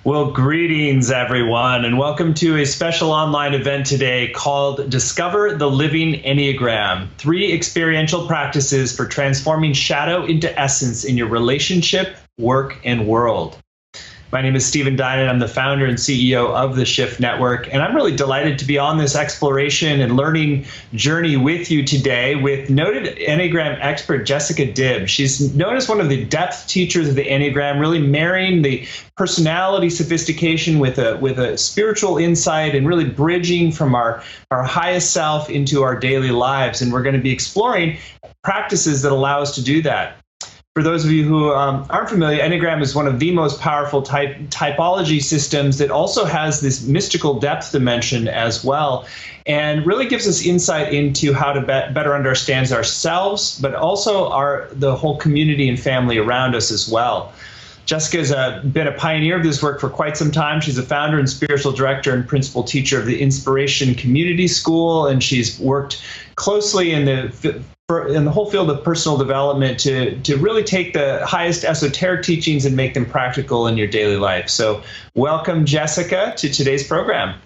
Well, greetings, everyone, and welcome to a special online event today called Discover the Living Enneagram, 3 experiential practices for transforming shadow into essence in your relationship, work, and world. My name is Stephen Dinan. I'm the founder and CEO of the Shift Network, and I'm really delighted to be on this exploration and learning journey with you today with noted Enneagram expert Jessica Dibb. She's known as one of the depth teachers of the Enneagram, really marrying the personality sophistication with a spiritual insight and really bridging from our highest self into our daily lives. And we're going to be exploring practices that allow us to do that. For those of you who aren't familiar, Enneagram is one of the most powerful typology systems that also has this mystical depth dimension as well, and really gives us insight into how to better understand ourselves, but also the whole community and family around us as well. Jessica's been a pioneer of this work for quite some time. She's a founder and spiritual director and principal teacher of the Inspiration Community School, and she's worked closely in the whole field of personal development to really take the highest esoteric teachings and make them practical in your daily life. So welcome, Jessica, to today's program.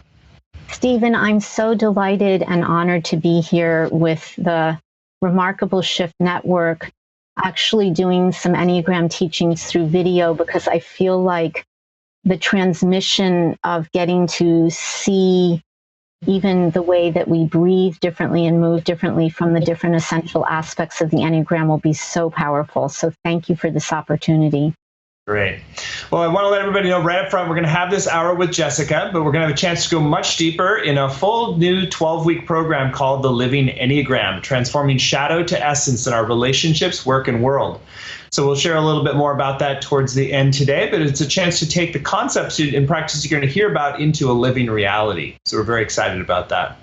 Stephen, I'm so delighted and honored to be here with the remarkable Shift Network, actually doing some Enneagram teachings through video, because I feel like the transmission of getting to see even the way that we breathe differently and move differently from the different essential aspects of the Enneagram will be so powerful. So thank you for this opportunity. Great. Well, I want to let everybody know right up front, we're going to have this hour with Jessica, but we're going to have a chance to go much deeper in a full new 12-week program called The Living Enneagram, transforming shadow to essence in our relationships, work, and world. So we'll share a little bit more about that towards the end today, but it's a chance to take the concepts and practices you're going to hear about into a living reality. So we're very excited about that.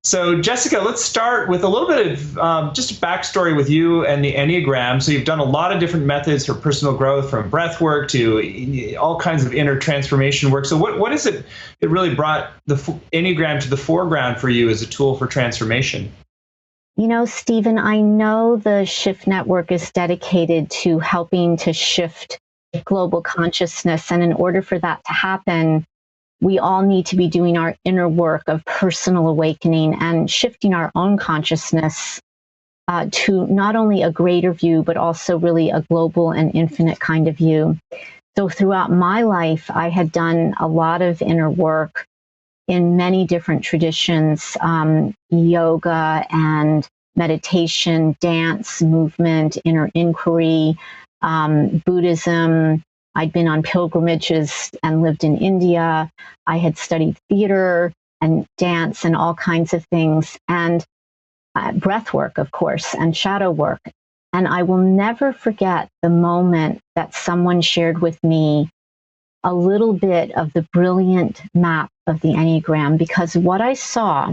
So Jessica, let's start with a little bit of just a backstory with you and the Enneagram. So you've done a lot of different methods for personal growth, from breath work to all kinds of inner transformation work. So what is it that really brought the Enneagram to the foreground for you as a tool for transformation? You know, Stephen, I know the Shift Network is dedicated to helping to shift global consciousness. And in order for that to happen, we all need to be doing our inner work of personal awakening and shifting our own consciousness to not only a greater view, but also really a global and infinite kind of view. So throughout my life, I had done a lot of inner work in many different traditions, yoga and meditation, dance, movement, inner inquiry, Buddhism. I'd been on pilgrimages and lived in India. I had studied theater and dance and all kinds of things, and breath work, of course, and shadow work. And I will never forget the moment that someone shared with me a little bit of the brilliant map of the Enneagram, because what I saw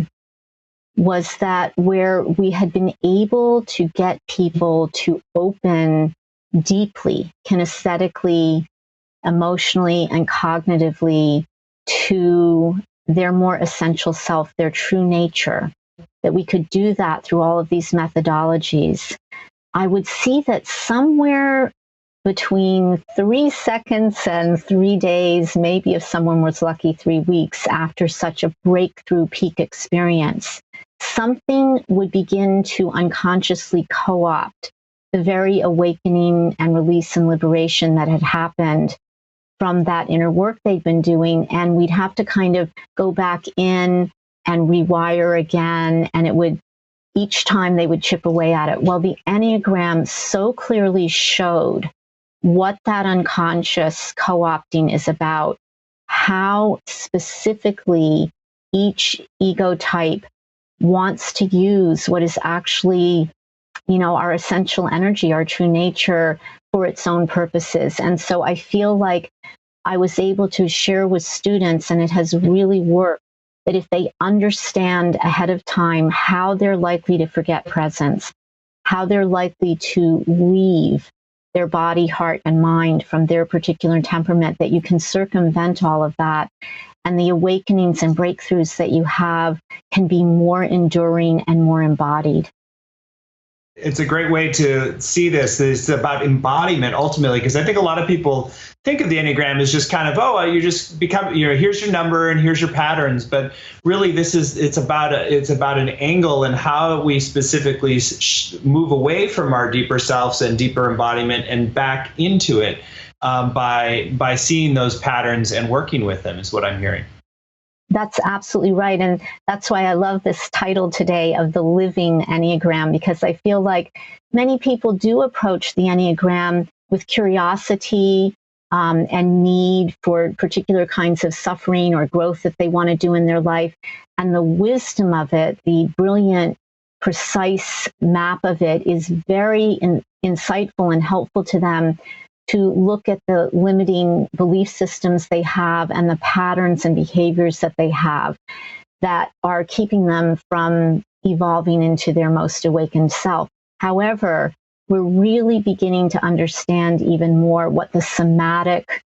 was that where we had been able to get people to open deeply, kinesthetically, emotionally, and cognitively to their more essential self, their true nature, that we could do that through all of these methodologies, I would see that somewhere between 3 seconds and 3 days, maybe if someone was lucky, 3 weeks after such a breakthrough peak experience, something would begin to unconsciously co-opt the very awakening and release and liberation that had happened from that inner work they'd been doing. And we'd have to kind of go back in and rewire again. And it would, each time they would chip away at it. Well, the Enneagram so clearly showed what that unconscious co-opting is about, how specifically each ego type wants to use what is actually, you know, our essential energy, our true nature, for its own purposes. And so I feel like I was able to share with students, and it has really worked, that if they understand ahead of time how they're likely to forget presence, how they're likely to leave their body, heart, and mind from their particular temperament, that you can circumvent all of that. And the awakenings and breakthroughs that you have can be more enduring and more embodied. It's a great way to see this. It's about embodiment ultimately, because I think a lot of people think of the Enneagram as just kind of, oh, you just become, here's your number and here's your patterns. But really, it's about an angle and how we specifically move away from our deeper selves and deeper embodiment and back into it by seeing those patterns and working with them, is what I'm hearing. That's absolutely right. And that's why I love this title today of the living Enneagram, because I feel like many people do approach the Enneagram with curiosity and need for particular kinds of suffering or growth that they want to do in their life. And the wisdom of it, the brilliant, precise map of it, is very insightful and helpful to them to look at the limiting belief systems they have and the patterns and behaviors that they have that are keeping them from evolving into their most awakened self. However, we're really beginning to understand even more what the somatic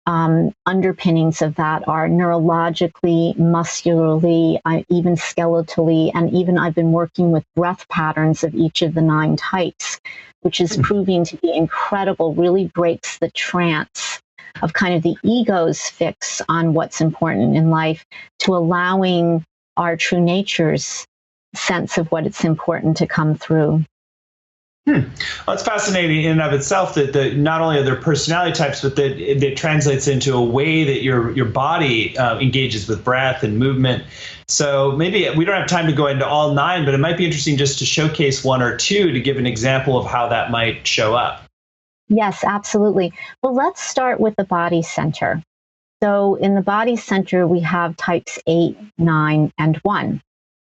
underpinnings of that are, neurologically, muscularly, even skeletally, and even I've been working with breath patterns of each of the 9 types, which is proving to be incredible, really breaks the trance of kind of the ego's fix on what's important in life to allowing our true nature's sense of what it's important to come through. Well, it's fascinating in and of itself that not only are there personality types, but that it translates into a way that your body engages with breath and movement. So maybe we don't have time to go into all 9, but it might be interesting just to showcase 1 or 2 to give an example of how that might show up. Yes, absolutely. Well, let's start with the body center. So in the body center, we have types 8, 9, and 1.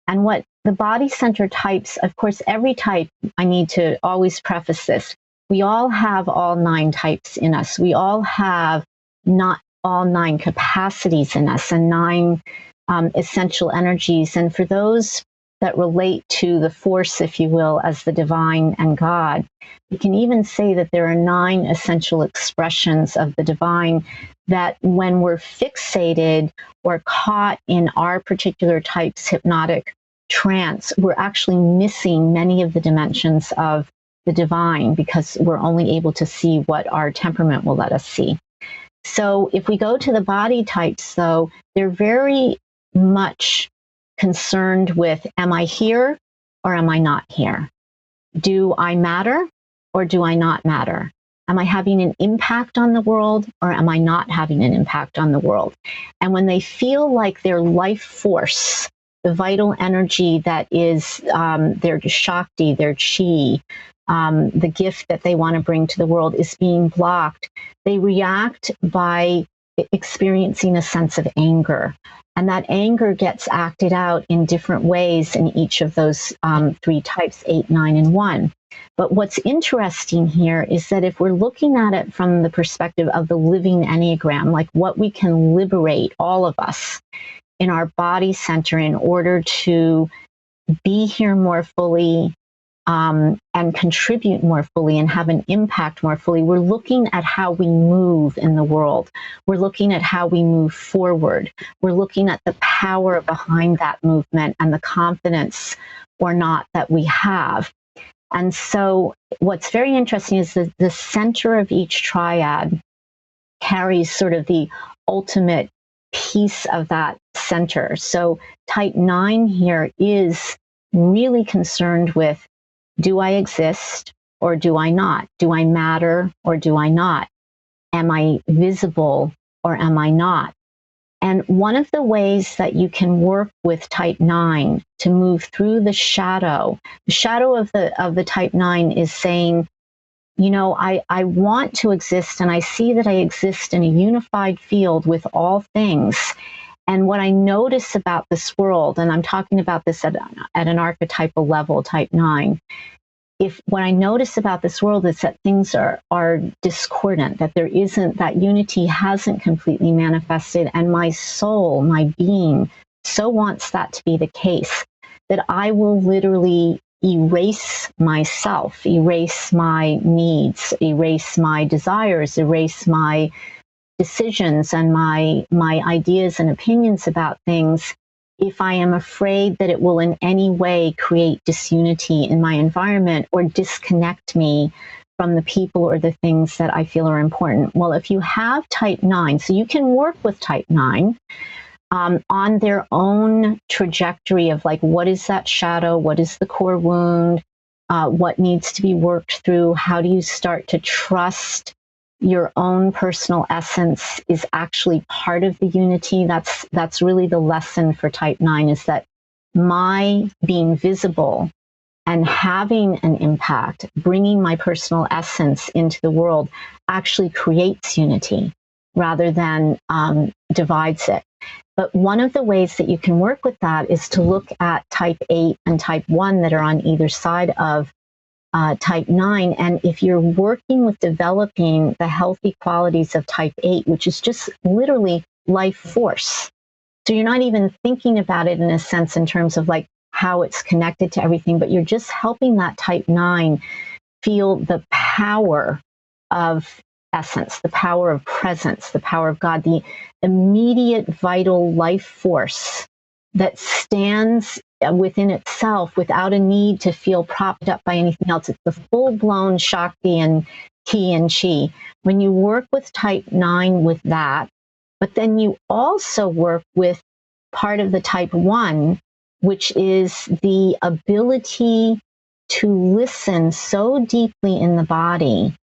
And what the body center types, of course, every type, I need to always preface this. We all have all 9 types in us. We all have not all 9 capacities in us and 9 essential energies. And for those that relate to the force, if you will, as the divine and God, we can even say that there are 9 essential expressions of the divine that when we're fixated or caught in our particular type's hypnotic trance, we're actually missing many of the dimensions of the divine because we're only able to see what our temperament will let us see. So if we go to the body types, though, they're very much concerned with, am I here or am I not here? Do I matter or do I not matter? Am I having an impact on the world or am I not having an impact on the world? And when they feel like their life force, the vital energy that is their Shakti, their Chi, the gift that they want to bring to the world is being blocked, they react by experiencing a sense of anger. And that anger gets acted out in different ways in each of those 3 types, 8, 9, and 1. But what's interesting here is that if we're looking at it from the perspective of the living Enneagram, like what we can liberate, all of us, in our body center in order to be here more fully and contribute more fully and have an impact more fully, we're looking at how we move in the world. We're looking at how we move forward. We're looking at the power behind that movement and the confidence or not that we have. And so what's very interesting is that the center of each triad carries sort of the ultimate piece of that center. So type 9 here is really concerned with, do I exist or do I not? Do I matter or do I not? Am I visible or am I not? And one of the ways that you can work with type 9 to move through the shadow of the type 9 is saying, you know, I want to exist and I see that I exist in a unified field with all things. And what I notice about this world, and I'm talking about this at an archetypal level, type 9, what I notice about this world is that things are discordant, that there isn't, that unity hasn't completely manifested. And my soul, my being, so wants that to be the case that I will literally erase myself, erase my needs, erase my desires, erase my decisions and my ideas and opinions about things if I am afraid that it will in any way create disunity in my environment or disconnect me from the people or the things that I feel are important. Well, if you have type 9, so you can work with type 9 on their own trajectory of like, what is that shadow? What is the core wound? What needs to be worked through? How do you start to trust your own personal essence is actually part of the unity? That's really the lesson for type 9, is that my being visible and having an impact, bringing my personal essence into the world, actually creates unity rather than divides it. But one of the ways that you can work with that is to look at type 8 and type 1 that are on either side of type 9. And if you're working with developing the healthy qualities of type 8, which is just literally life force. So you're not even thinking about it in a sense in terms of like how it's connected to everything, but you're just helping that type 9 feel the power of essence, the power of presence, the power of God, the immediate vital life force that stands within itself without a need to feel propped up by anything else. It's the full-blown Shakti and Ki and Chi. When you work with type 9 with that, but then you also work with part of the type 1, which is the ability to listen so deeply in the body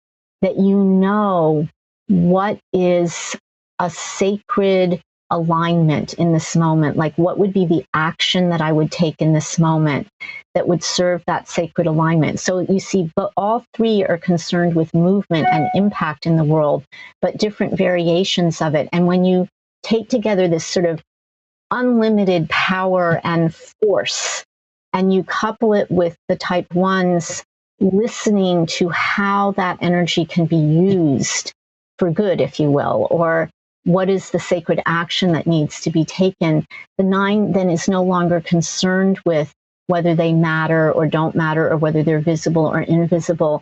that you know what is a sacred alignment in this moment. Like, what would be the action that I would take in this moment that would serve that sacred alignment? So you see, but all three are concerned with movement and impact in the world, but different variations of it. And when you take together this sort of unlimited power and force, and you couple it with the type 1's listening to how that energy can be used for good, if you will, or what is the sacred action that needs to be taken, the 9 then is no longer concerned with whether they matter or don't matter, or whether they're visible or invisible.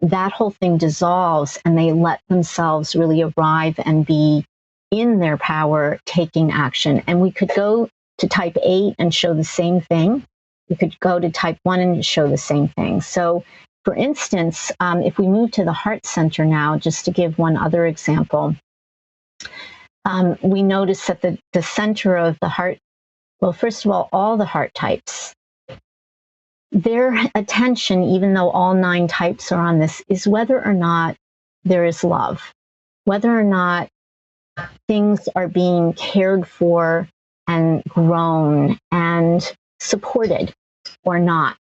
That whole thing dissolves, and they let themselves really arrive and be in their power, taking action. And we could go to type 8 and show the same thing. We could go to type 1 and show the same thing. So, for instance, if we move to the heart center now, just to give one other example, we notice that the center of the heart, well, first of all the heart types, their attention, even though all 9 types are on this, is whether or not there is love, whether or not things are being cared for and grown and supported or not.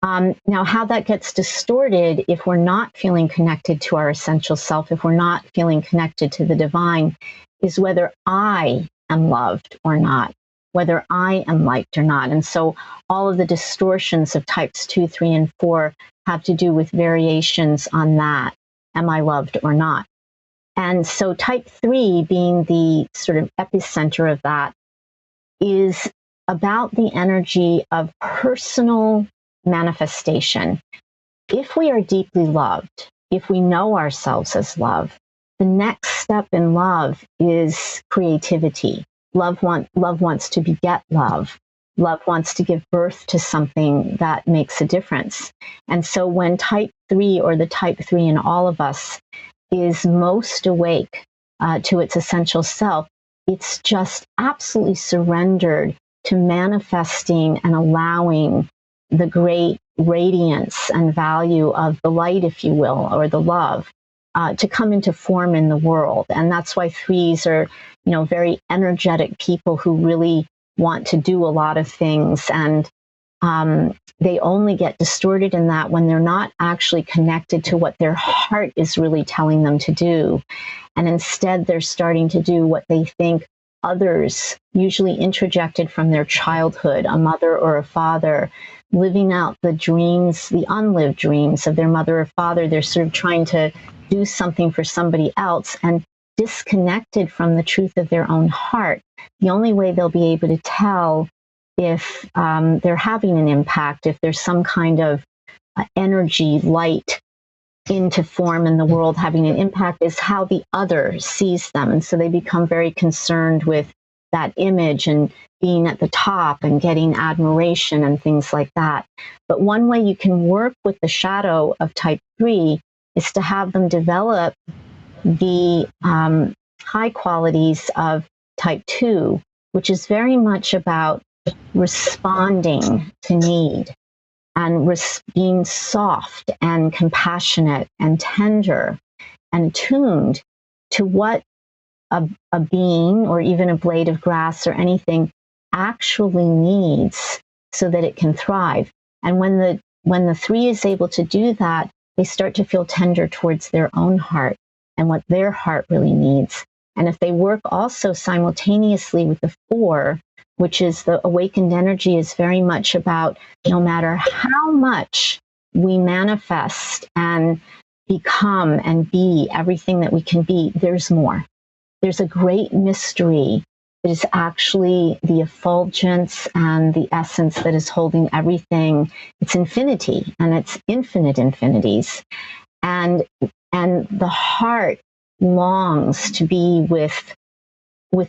Now, how that gets distorted if we're not feeling connected to our essential self, if we're not feeling connected to the divine, is whether I am loved or not, whether I am liked or not. And so all of the distortions of types 2, 3, and 4 have to do with variations on that. Am I loved or not? And so type 3, being the sort of epicenter of that, is about the energy of personal manifestation. If we are deeply loved, if we know ourselves as love, the next step in love is creativity. Love wants to beget love. Love wants to give birth to something that makes a difference. And so when type 3, or the type 3 in all of us, is most awake to its essential self, it's just absolutely surrendered to manifesting and allowing the great radiance and value of the light, if you will, or the love, to come into form in the world. And that's why 3s are, very energetic people who really want to do a lot of things. And they only get distorted in that when they're not actually connected to what their heart is really telling them to do. And instead, they're starting to do what they think others, usually introjected from their childhood, a mother or a father, living out the dreams, the unlived dreams of their mother or father. They're sort of trying to do something for somebody else and disconnected from the truth of their own heart. The only way they'll be able to tell if they're having an impact, if there's some kind of energy, light into form in the world having an impact, is how the other sees them. And so they become very concerned with that image and being at the top and getting admiration and things like that. But one way you can work with the shadow of type 3 is to have them develop the high qualities of type 2, which is very much about responding to need and being soft and compassionate and tender and attuned to what a bean or even a blade of grass or anything actually needs so that it can thrive. And when the 3 is able to do that, they start to feel tender towards their own heart and what their heart really needs. And if they work also simultaneously with the 4, which is the awakened energy, is very much about no matter how much we manifest and become and be everything that we can be, there's more. There's a great mystery that is actually the effulgence and the essence that is holding everything. It's infinity, and it's infinite infinities. And the heart longs to be with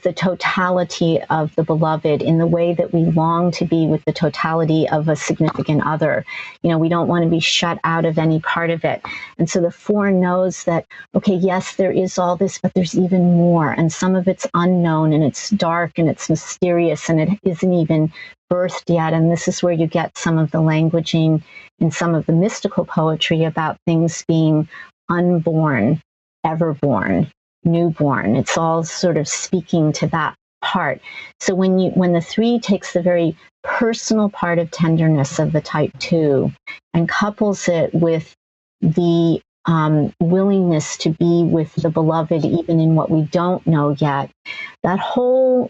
the totality of the beloved in the way that we long to be with the totality of a significant other. We don't want to be shut out of any part of it. And so the 4 knows that, okay, yes, there is all this, but there's even more. And some of it's unknown, and it's dark, and it's mysterious, and it isn't even birthed yet. And this is where you get some of the languaging in some of the mystical poetry about things being unborn, everborn, newborn. It's all sort of speaking to that part. So when the 3 takes the very personal part of tenderness of the type 2 and couples it with the willingness to be with the beloved even in what we don't know yet, that whole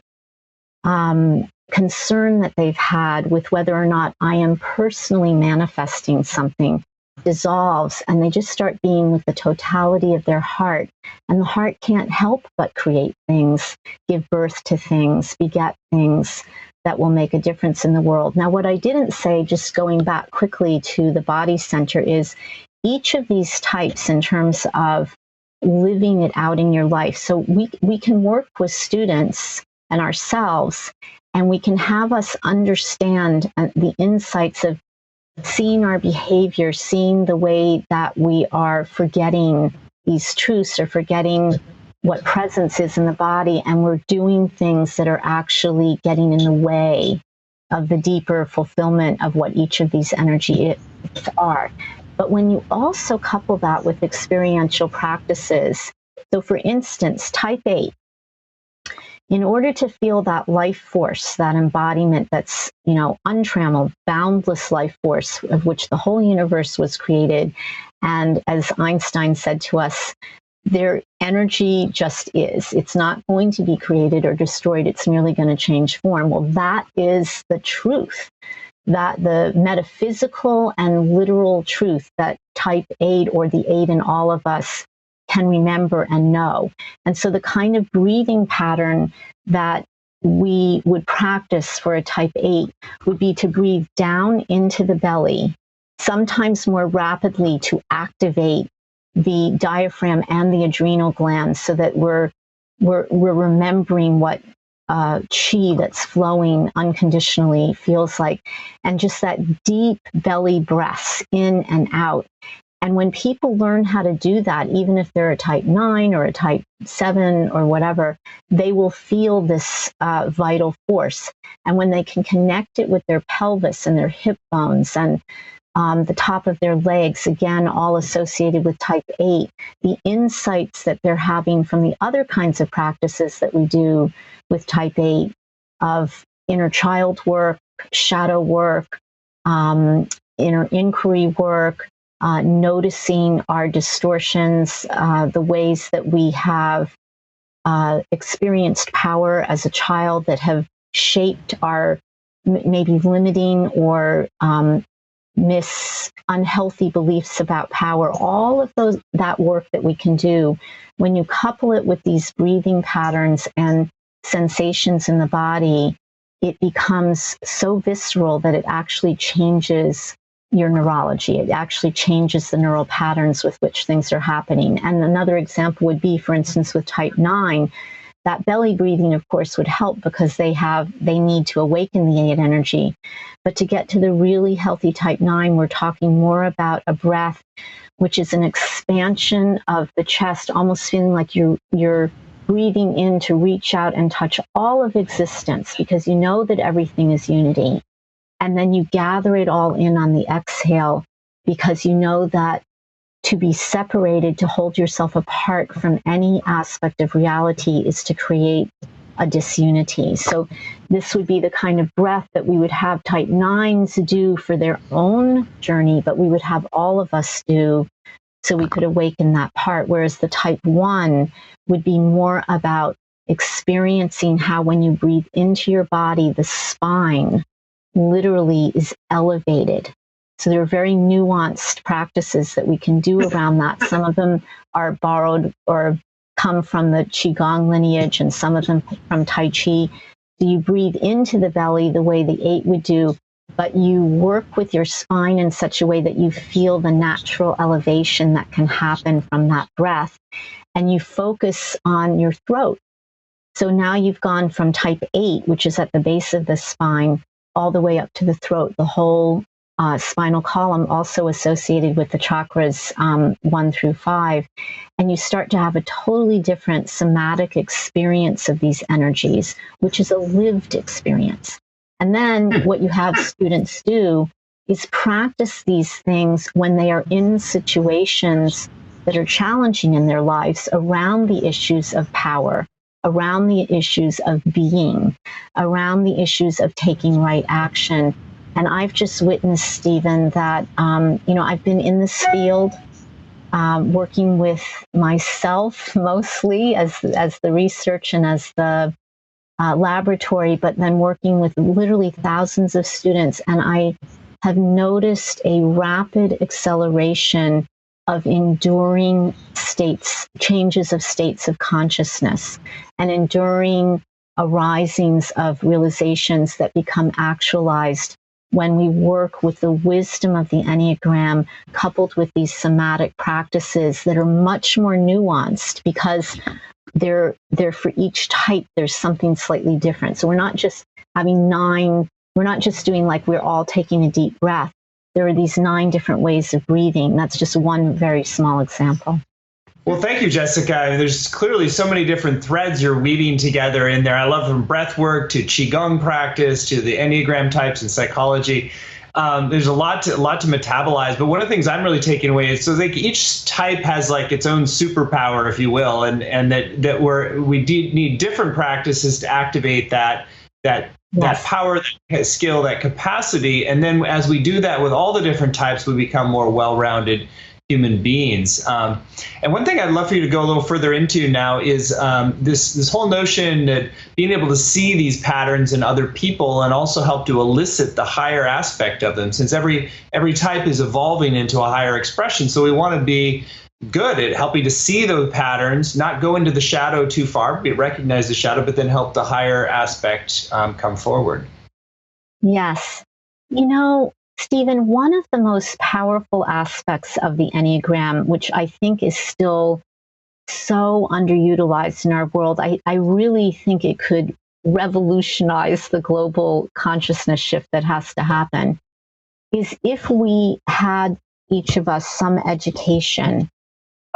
concern that they've had with whether or not I am personally manifesting something dissolves, and they just start being with the totality of their heart. And the heart can't help but create things, give birth to things, beget things that will make a difference in the world. Now, what I didn't say, just going back quickly to the body center, is each of these types in terms of living it out in your life. So we can work with students and ourselves, and we can have us understand the insights of seeing our behavior, seeing the way that we are forgetting these truths or forgetting what presence is in the body, and we're doing things that are actually getting in the way of the deeper fulfillment of what each of these energies are. But when you also couple that with experiential practices, so for instance, type 8, in order to feel that life force, that embodiment that's, untrammeled, boundless life force of which the whole universe was created, and as Einstein said to us, their energy just is. It's not going to be created or destroyed. It's merely going to change form. Well, that is the truth, that the metaphysical and literal truth that type 8 or the 8 in all of us can remember and know. And so the kind of breathing pattern that we would practice for a type 8 would be to breathe down into the belly, sometimes more rapidly to activate the diaphragm and the adrenal glands so that we're remembering what chi that's flowing unconditionally feels like, and just that deep belly breaths in and out. And when people learn how to do that, even if they're a type 9 or a type 7 or whatever, they will feel this vital force. And when they can connect it with their pelvis and their hip bones and the top of their legs, again, all associated with type 8, the insights that they're having from the other kinds of practices that we do with type 8 of inner child work, shadow work, inner inquiry work, noticing our distortions, the ways that we have experienced power as a child that have shaped our maybe limiting or unhealthy beliefs about power. All of that work that we can do, when you couple it with these breathing patterns and sensations in the body, it becomes so visceral that it actually changes your neurology. It actually changes the neural patterns with which things are happening. And another example would be, for instance, with type 9, that belly breathing, of course, would help because they need to awaken the 8 energy. But to get to the really healthy type 9, we're talking more about a breath, which is an expansion of the chest, almost feeling like you're breathing in to reach out and touch all of existence, because you know that everything is unity. And then you gather it all in on the exhale, because you know that to be separated, to hold yourself apart from any aspect of reality, is to create a disunity. So this would be the kind of breath that we would have type 9s do for their own journey, but we would have all of us do so we could awaken that part. Whereas the type 1 would be more about experiencing how when you breathe into your body, the spine literally is elevated. So there are very nuanced practices that we can do around that. Some of them are borrowed or come from the Qigong lineage, and some of them from Tai Chi. So you breathe into the belly the way the 8 would do, but you work with your spine in such a way that you feel the natural elevation that can happen from that breath. And you focus on your throat. So now you've gone from type 8, which is at the base of the spine, all the way up to the throat, the whole spinal column, also associated with the chakras 1 through 5. And you start to have a totally different somatic experience of these energies, which is a lived experience. And then what you have students do is practice these things when they are in situations that are challenging in their lives around the issues of power, around the issues of being, around the issues of taking right action. And I've just witnessed, Stephen, that, I've been in this field working with myself mostly as the research and as the laboratory, but then working with literally thousands of students. And I have noticed a rapid acceleration of enduring changes of states of consciousness, and enduring arisings of realizations that become actualized when we work with the wisdom of the Enneagram, coupled with these somatic practices that are much more nuanced, because they're for each type, there's something slightly different. So we're not just having 9, we're not just doing like we're all taking a deep breath. There are these 9 different ways of breathing. That's just one very small example. Well, thank you, Jessica. There's clearly so many different threads you're weaving together in there. I love from breath work to Qigong practice to the Enneagram types and psychology. There's a lot to metabolize, but one of the things I'm really taking away is, so like each type has like its own superpower, if you will, and that we need different practices to activate that power, that skill, that capacity. And then as we do that with all the different types, we become more well-rounded human beings. And one thing I'd love for you to go a little further into now is this whole notion that being able to see these patterns in other people and also help to elicit the higher aspect of them, since every type is evolving into a higher expression. So we want to be good at helping to see those patterns, not go into the shadow too far, but recognize the shadow, but then help the higher aspect come forward. Yes. Stephen, one of the most powerful aspects of the Enneagram, which I think is still so underutilized in our world, I really think it could revolutionize the global consciousness shift that has to happen, is if we had each of us some education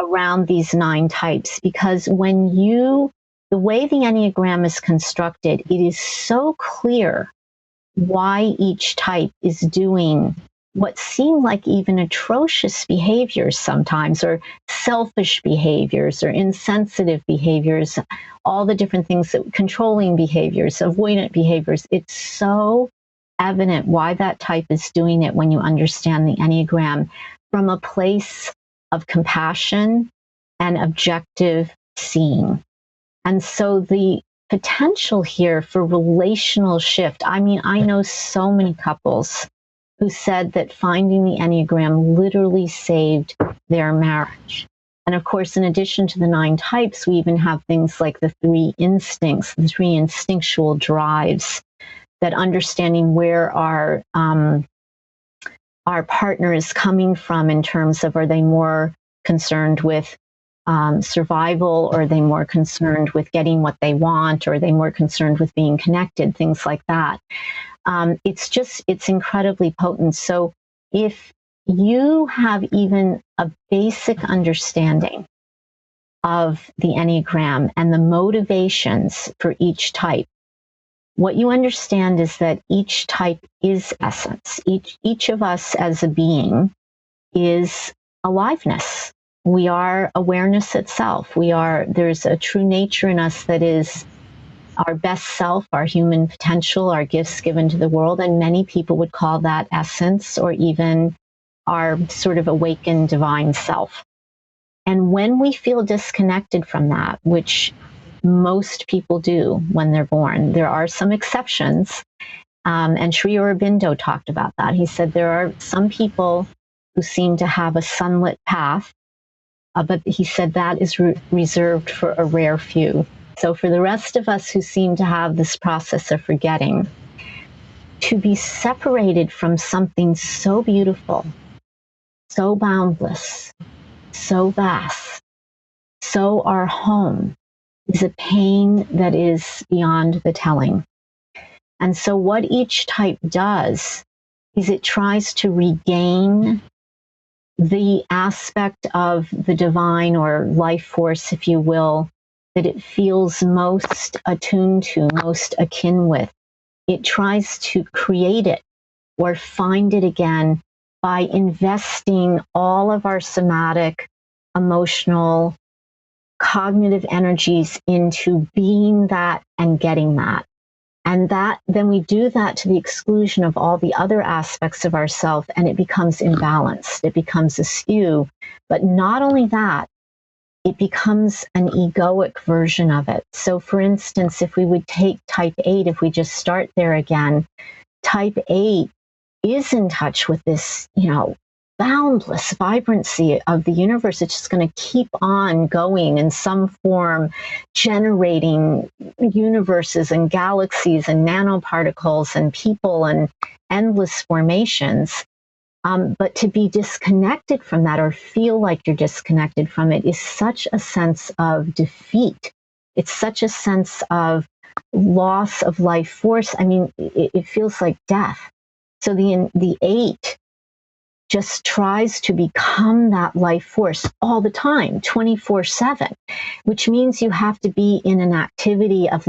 around these 9 types. Because the way the Enneagram is constructed, it is so clear why each type is doing what seem like even atrocious behaviors sometimes, or selfish behaviors, or insensitive behaviors, all the different things, controlling behaviors, avoidant behaviors. It's so evident why that type is doing it when you understand the Enneagram from a place of compassion and objective seeing. And so the potential here for relational shift. I mean, I know so many couples who said that finding the Enneagram literally saved their marriage. And of course, in addition to the 9 types, we even have things like the 3 instincts, the 3 instinctual drives, that understanding where our partner is coming from in terms of, are they more concerned with survival, or are they more concerned with getting what they want, or are they more concerned with being connected, things like that. It's incredibly potent. So if you have even a basic understanding of the Enneagram and the motivations for each type, what you understand is that each type is essence. Each of us as a being is aliveness. We are awareness itself. There's a true nature in us that is our best self, our human potential, our gifts given to the world. And many people would call that essence, or even our sort of awakened divine self. And when we feel disconnected from that, which most people do when they're born, there are some exceptions. And Sri Aurobindo talked about that. He said there are some people who seem to have a sunlit path, but he said that is reserved for a rare few. So for the rest of us who seem to have this process of forgetting, to be separated from something so beautiful, so boundless, so vast, so our home, is a pain that is beyond the telling. And so what each type does is it tries to regain the aspect of the divine or life force, if you will, that it feels most attuned to, most akin with. It tries to create it or find it again by investing all of our somatic, emotional, cognitive energies into being that and getting that. And then we do that to the exclusion of all the other aspects of ourself, and it becomes imbalanced. It becomes askew. But not only that, it becomes an egoic version of it. So for instance, if we would take type 8, if we just start there again, type 8 is in touch with this, boundless vibrancy of the universe. It's just going to keep on going in some form, generating universes and galaxies and nanoparticles and people and endless formations. But to be disconnected from that, or feel like you're disconnected from it, is such a sense of defeat. It's such a sense of loss of life force. I mean, it feels like death. So the 8 just tries to become that life force all the time, 24/7, which means you have to be in an activity of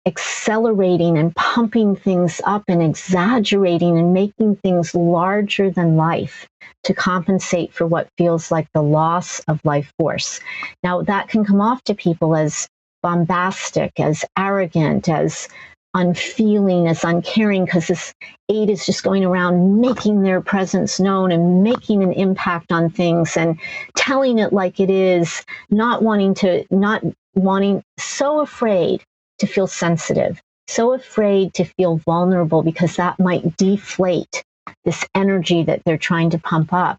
accelerating and pumping things up and exaggerating and making things larger than life to compensate for what feels like the loss of life force. Now, that can come off to people as bombastic, as arrogant, as unfeeling, as uncaring, because this 8 is just going around making their presence known and making an impact on things and telling it like it is, not wanting, so afraid to feel sensitive, so afraid to feel vulnerable, because that might deflate this energy that they're trying to pump up,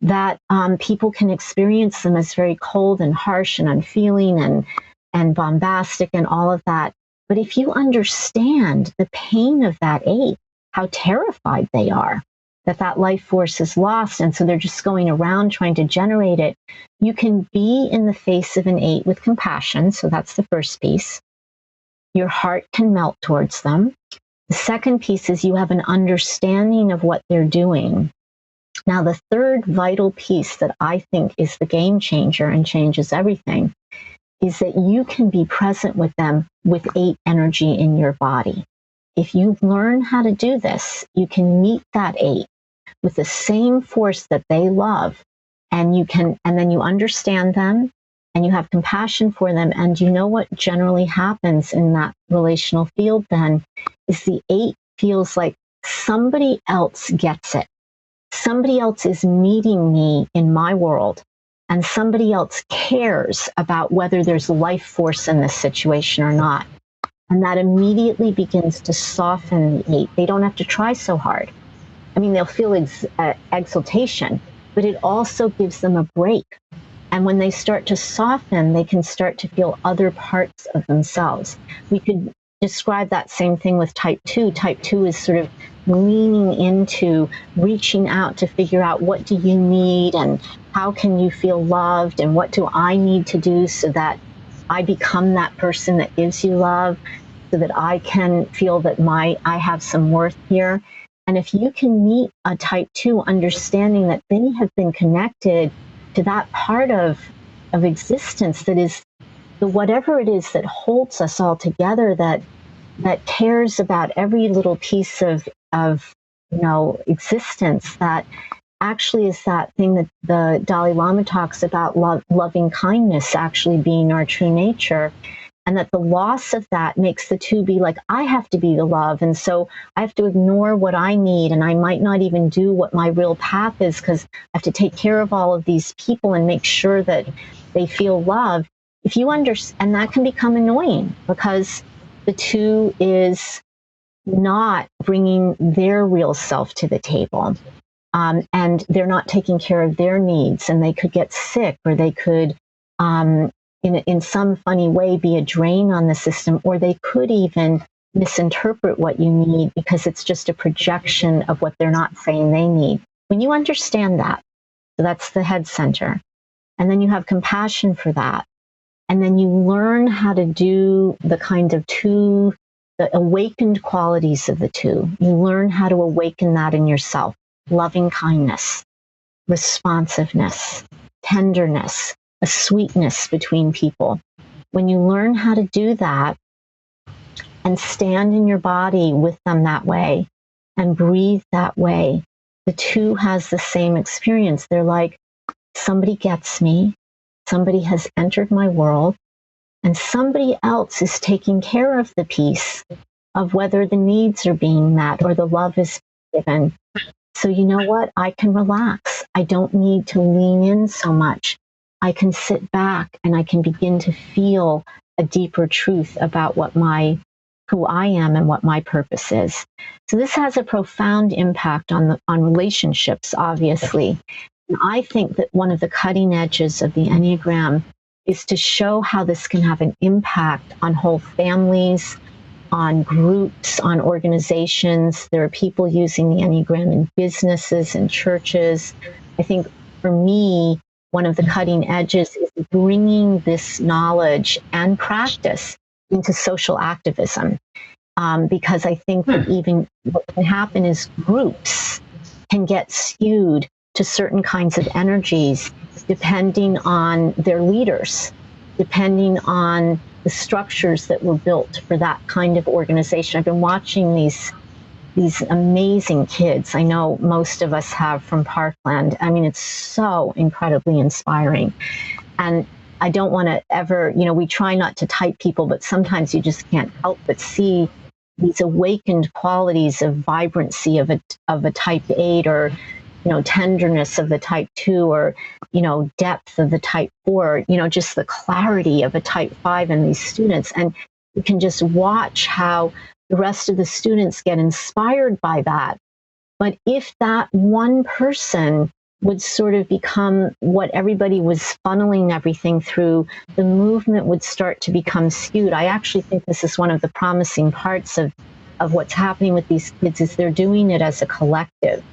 that people can experience them as very cold and harsh and unfeeling and bombastic and all of that. But if you understand the pain of that 8, how terrified they are that life force is lost, and so they're just going around trying to generate it, you can be in the face of an 8 with compassion. So that's the first piece. Your heart can melt towards them. The second piece is you have an understanding of what they're doing. Now, the third vital piece that I think is the game changer and changes everything is that you can be present with them with 8 energy in your body. If you learn how to do this, you can meet that 8 with the same force that they love, and then you understand them and you have compassion for them. And you know what generally happens in that relational field then is the 8 feels like somebody else gets it. Somebody else is meeting me in my world, and somebody else cares about whether there's life force in this situation or not. And that immediately begins to soften the 8. They don't have to try so hard. I mean, they'll feel exultation, but it also gives them a break. And when they start to soften, they can start to feel other parts of themselves. We could describe that same thing with type 2. Type 2 is sort of leaning into reaching out to figure out, what do you need, and how can you feel loved, and what do I need to do so that I become that person that gives you love, so that I can feel that I have some worth here. And if you can meet a type 2, understanding that they have been connected to that part of existence that is the whatever it is that holds us all together, that cares about every little piece of existence, that actually is that thing that the Dalai Lama talks about, loving kindness actually being our true nature. And that the loss of that makes the two be like, I have to be the love. And so I have to ignore what I need. And I might not even do what my real path is, because I have to take care of all of these people and make sure that they feel loved. If you understand, and that can become annoying, because the two is not bringing their real self to the table. And they're not taking care of their needs, and they could get sick, or they could, in some funny way, be a drain on the system, or they could even misinterpret what you need because it's just a projection of what they're not saying they need. When you understand that, so that's the head center, and then you have compassion for that, and then you learn how to do the kind of the awakened qualities of the two. You learn how to awaken that in yourself. Loving kindness, responsiveness, tenderness, a sweetness between people. When you learn how to do that and stand in your body with them that way and breathe that way, the two has the same experience. They're like, somebody gets me, somebody has entered my world, and somebody else is taking care of the piece of whether the needs are being met or the love is given. So you know what? I can relax. I don't need to lean in so much. I can sit back and I can begin to feel a deeper truth about who I am and what my purpose is. So this has a profound impact on relationships, obviously. And I think that one of the cutting edges of the Enneagram is to show how this can have an impact on whole families, on groups, on organizations. There are people using the Enneagram in businesses and churches. I think for me, one of the cutting edges is bringing this knowledge and practice into social activism. Because I think that even what can happen is groups can get skewed to certain kinds of energies depending on their leaders, depending on the structures that were built for that kind of organization. I've been watching these amazing kids. I know most of us have from Parkland. I mean, it's so incredibly inspiring. And I don't want to ever, we try not to type people, but sometimes you just can't help but see these awakened qualities of vibrancy of a type 8, or tenderness of the type 2, or depth of the type 4, just the clarity of a type 5 in these students. And you can just watch how the rest of the students get inspired by that. But if that one person would sort of become what everybody was funneling everything through, the movement would start to become skewed. I actually think this is one of the promising parts of what's happening with these kids, is they're doing it as a collective.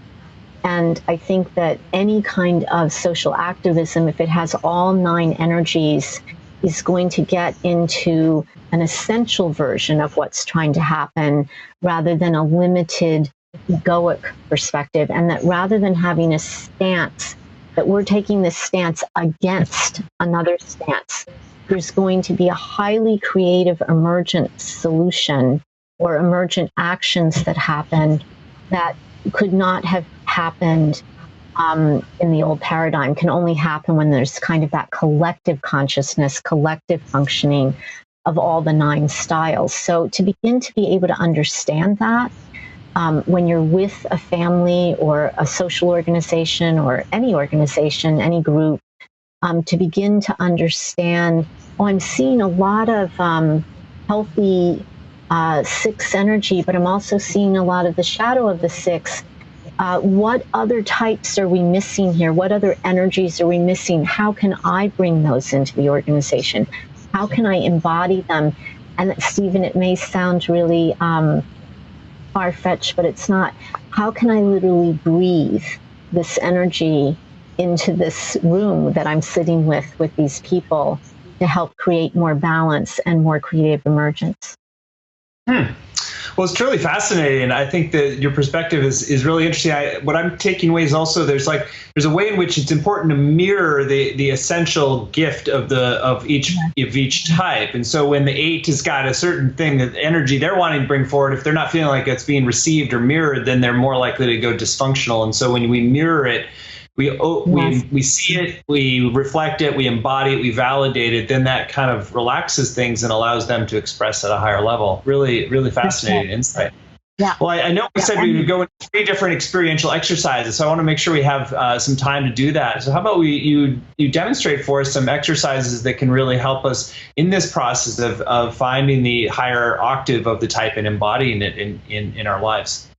And I think that any kind of social activism, if it has all 9 energies, is going to get into an essential version of what's trying to happen, rather than a limited egoic perspective. And that rather than having a stance, that we're taking this stance against another stance, there's going to be a highly creative emergent solution or emergent actions that happen that could not have happened in the old paradigm, can only happen when there's kind of that collective consciousness, collective functioning of all the 9 styles. So to begin to be able to understand that, when you're with a family or a social organization or any organization, any group, to begin to understand, I'm seeing a lot of healthy 6 energy, but I'm also seeing a lot of the shadow of the 6. What other types are we missing here? What other energies are we missing? How can I bring those into the organization? How can I embody them? And Stephen, it may sound really far-fetched, but it's not. How can I literally breathe this energy into this room that I'm sitting with these people to help create more balance and more creative emergence. Well, it's truly fascinating. I think that your perspective is really interesting. What I'm taking away is also there's a way in which it's important to mirror the essential gift of each type. And so when the 8 has got a certain thing, the energy they're wanting to bring forward, if they're not feeling like it's being received or mirrored, then they're more likely to go dysfunctional. And so when we mirror it, we see it, we reflect it, we embody it, we validate it, then that kind of relaxes things and allows them to express at a higher level. Really, really fascinating insight. Yeah. Well, I know we said we would go into 3 different experiential exercises, so I want to make sure we have some time to do that. So how about you demonstrate for us some exercises that can really help us in this process of finding the higher octave of the type and embodying it in our lives.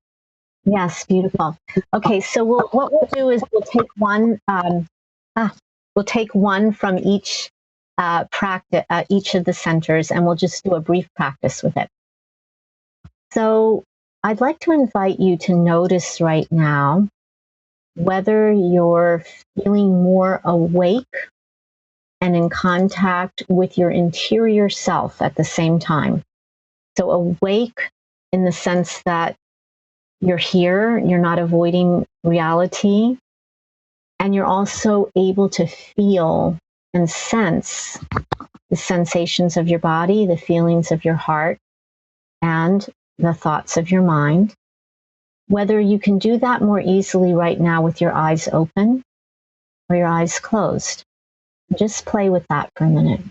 Yes, beautiful. Okay, so what we'll do is we'll take one. We'll take one from each practice, each of the centers, and we'll just do a brief practice with it. So I'd like to invite you to notice right now whether you're feeling more awake and in contact with your interior self at the same time. So awake in the sense that you're here, you're not avoiding reality, and you're also able to feel and sense the sensations of your body, the feelings of your heart, and the thoughts of your mind. Whether you can do that more easily right now with your eyes open or your eyes closed. Just play with that for a minute.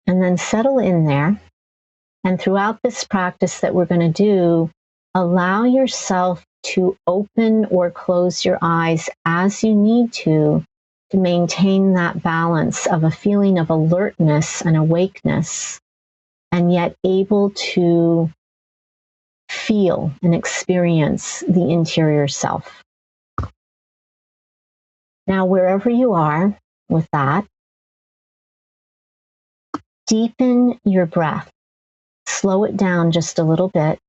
And then settle in there. And throughout this practice that we're going to do, allow yourself to open or close your eyes as you need to maintain that balance of a feeling of alertness and awakeness, and yet able to feel and experience the interior self. Now, wherever you are with that, deepen your breath. Slow it down just a little bit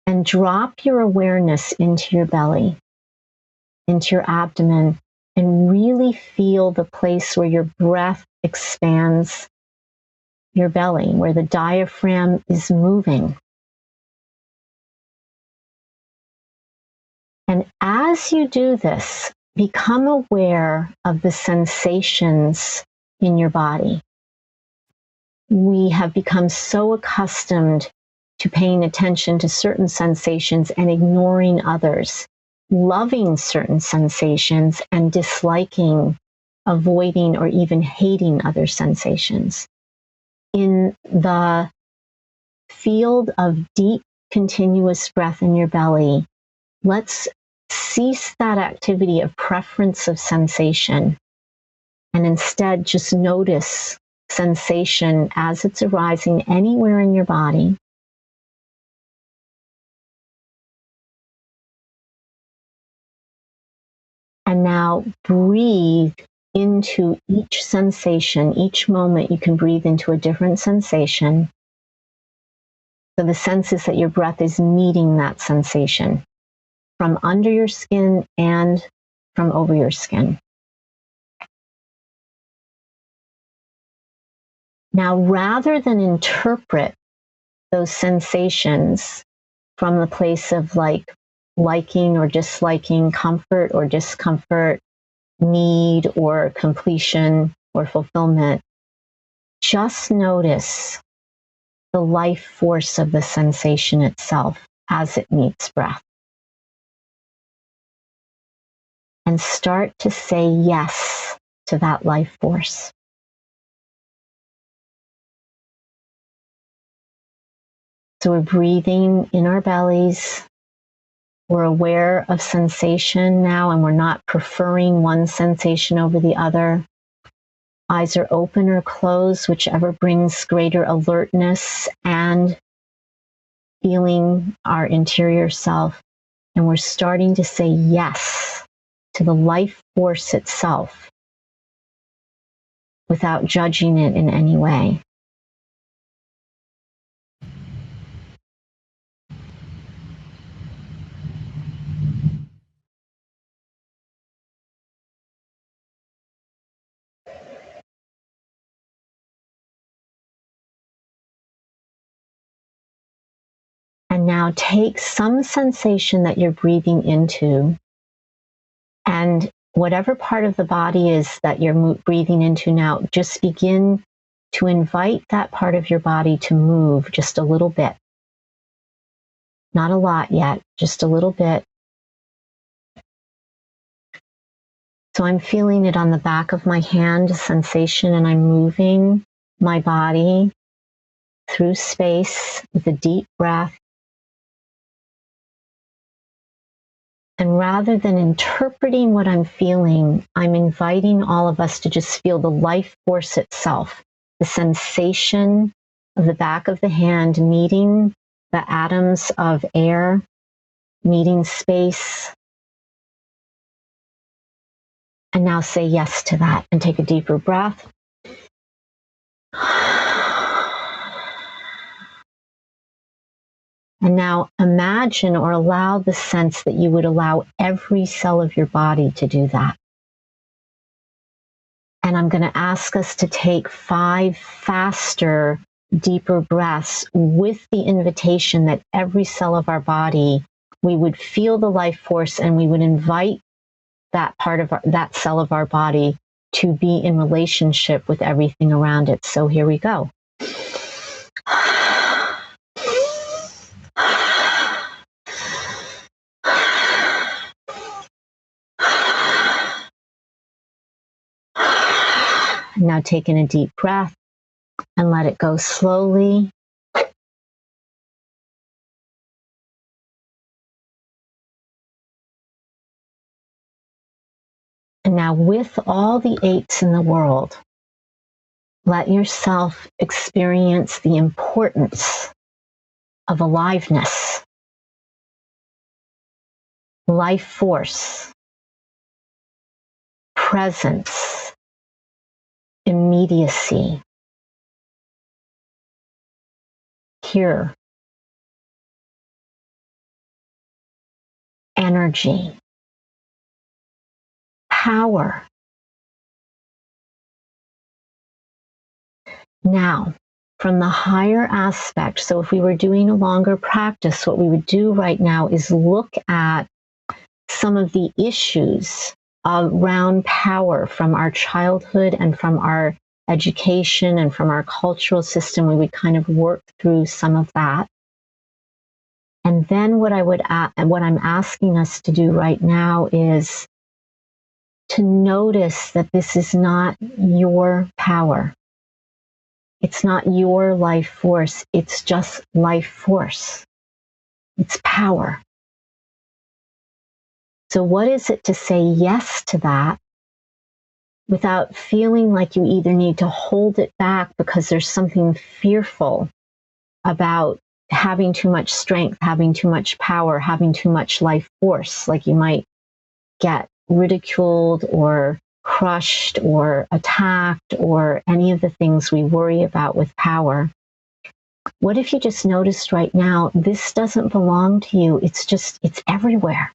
and drop your awareness into your belly, into your abdomen, and really feel the place where your breath expands your belly, where the diaphragm is moving. And as you do this, become aware of the sensations in your body. We have become so accustomed to paying attention to certain sensations and ignoring others, loving certain sensations and disliking, avoiding, or even hating other sensations. In the field of deep, continuous breath in your belly, let's cease that activity of preference of sensation and instead just notice sensation as it's arising anywhere in your body. And now breathe into each sensation. Each moment you can breathe into a different sensation. So the sense is that your breath is meeting that sensation from under your skin and from over your skin. Now, rather than interpret those sensations from the place of liking or disliking, comfort or discomfort, need or completion or fulfillment, just notice the life force of the sensation itself as it meets breath. And start to say yes to that life force. So we're breathing in our bellies. We're aware of sensation now, and we're not preferring one sensation over the other. Eyes are open or closed, whichever brings greater alertness and feeling our interior self. And we're starting to say yes to the life force itself without judging it in any way. And now take some sensation that you're breathing into, and whatever part of the body is that you're breathing into now, just begin to invite that part of your body to move just a little bit. Not a lot yet, just a little bit. So I'm feeling it on the back of my hand, a sensation, and I'm moving my body through space with a deep breath. And rather than interpreting what I'm feeling, I'm inviting all of us to just feel the life force itself, the sensation of the back of the hand meeting the atoms of air, meeting space. And now say yes to that and take a deeper breath. And now imagine or allow the sense that you would allow every cell of your body to do that. And I'm going to ask us to take 5 faster, deeper breaths with the invitation that every cell of our body, we would feel the life force and we would invite that part of that cell of our body to be in relationship with everything around it. So here we go. Now taking a deep breath and let it go slowly. And now with all the 8s in the world, let yourself experience the importance of aliveness, life force, presence, immediacy, here, energy, power. Now, from the higher aspect, so if we were doing a longer practice, what we would do right now is look at some of the issues around power from our childhood and from our education and from our cultural system. We would kind of work through some of that. And then what I'm asking us to do right now is to notice that this is not your power. It's not your life force. It's just life force. It's power. So what is it to say yes to that without feeling like you either need to hold it back because there's something fearful about having too much strength, having too much power, having too much life force, like you might get ridiculed or crushed or attacked or any of the things we worry about with power. What if you just noticed right now, this doesn't belong to you. It's everywhere.